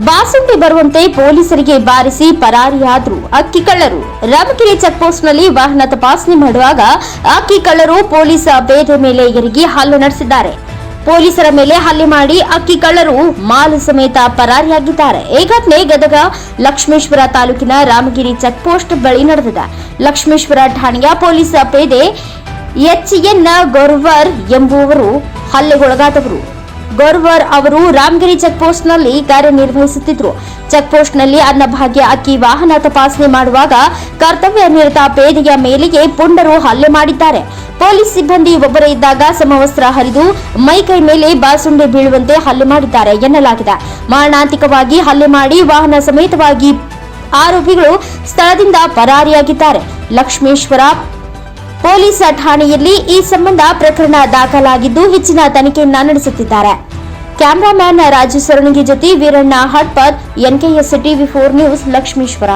ಬಾಸುಂಡೆ ಬರುವಂತೆ ಪೊಲೀಸರಿಗೆ ಬಾರಿಸಿ ಪರಾರಿಯಾದ್ರು ಅಕ್ಕಿ ಕಳ್ಳರು. ರಾಮಗಿರಿ ಚೆಕ್ಪೋಸ್ಟ್ನಲ್ಲಿ ವಾಹನ ತಪಾಸಣೆ ಮಾಡುವಾಗ ಅಕ್ಕಿ ಕಳ್ಳರು ಪೊಲೀಸ್ ಪೇದೆ ಮೇಲೆ ಎರಗಿ ಹಲ್ಲೆ ನಡೆಸಿದ್ದಾರೆ. ಪೊಲೀಸರ ಮೇಲೆ ಹಲ್ಲೆ ಮಾಡಿ ಅಕ್ಕಿ ಕಳ್ಳರು ಮಾಲು ಸಮೇತ ಪರಾರಿಯಾಗಿದ್ದಾರೆ. ಈ ಘಟನೆ ಗದಗ ಲಕ್ಷ್ಮೇಶ್ವರ ತಾಲೂಕಿನ ರಾಮಗಿರಿ ಚೆಕ್ಪೋಸ್ಟ್ ಬಳಿ ನಡೆದಿದೆ. ಲಕ್ಷ್ಮೇಶ್ವರ ಠಾಣೆಯ ಪೊಲೀಸ್ ಪೇದೆ ಎಚ್ಎನ್ ಗೊರ್ವರ್ ಎಂಬುವರು ಹಲ್ಲೆಗೊಳಗಾದವರು. ಗೊರ್ವರ್ ಅವರು ರಾಮಗಿರಿ ಚೆಕ್ಪೋಸ್ಟ್ನಲ್ಲಿ ಕಾರ್ಯನಿರ್ವಹಿಸುತ್ತಿದ್ದರು. ಚೆಕ್ಪೋಸ್ಟ್ನಲ್ಲಿ ಅನ್ನಭಾಗ್ಯ ಅಕ್ಕಿ ವಾಹನ ತಪಾಸಣೆ ಮಾಡುವಾಗ ಕರ್ತವ್ಯ ನಿರತ ಪೇದೆಯ ಮೇಲೆಗೆ ಪುಂಡರು ಹಲ್ಲೆ ಮಾಡಿದ್ದಾರೆ. ಪೊಲೀಸ್ ಸಿಬ್ಬಂದಿ ಒಬ್ಬರೇ ಇದ್ದಾಗ ಸಮವಸ್ತ್ರ ಹರಿದು ಮೈಕೈ ಮೇಲೆ ಬಾಸುಂಡೆ ಬೀಳುವಂತೆ ಹಲ್ಲೆ ಮಾಡಿದ್ದಾರೆ ಎನ್ನಲಾಗಿದೆ. ಮಾರಣಾಂತಿಕವಾಗಿ ಹಲ್ಲೆ ಮಾಡಿ ವಾಹನ ಸಮೇತವಾಗಿ ಆರೋಪಿಗಳು ಸ್ಥಳದಿಂದ ಪರಾರಿಯಾಗಿದ್ದಾರೆ. ಲಕ್ಷ್ಮೇಶ್ವರ ಪೊಲೀಸ್ ಠಾಣೆಯಲ್ಲಿ ಈ ಸಂಬಂಧ ಪ್ರಕರಣ ದಾಖಲಾಗಿದ್ದು ಹೆಚ್ಚಿನ ತನಿಖೆಯನ್ನ ನಡೆಸುತ್ತಿದ್ದಾರೆ. ಕ್ಯಾಮರಾಮ್ಯಾನ್ ರಾಜು ಸರಣಗಿ ಜೊತೆ Veeranna Hatpath, NKS TV4 news, Lakshmeshwar.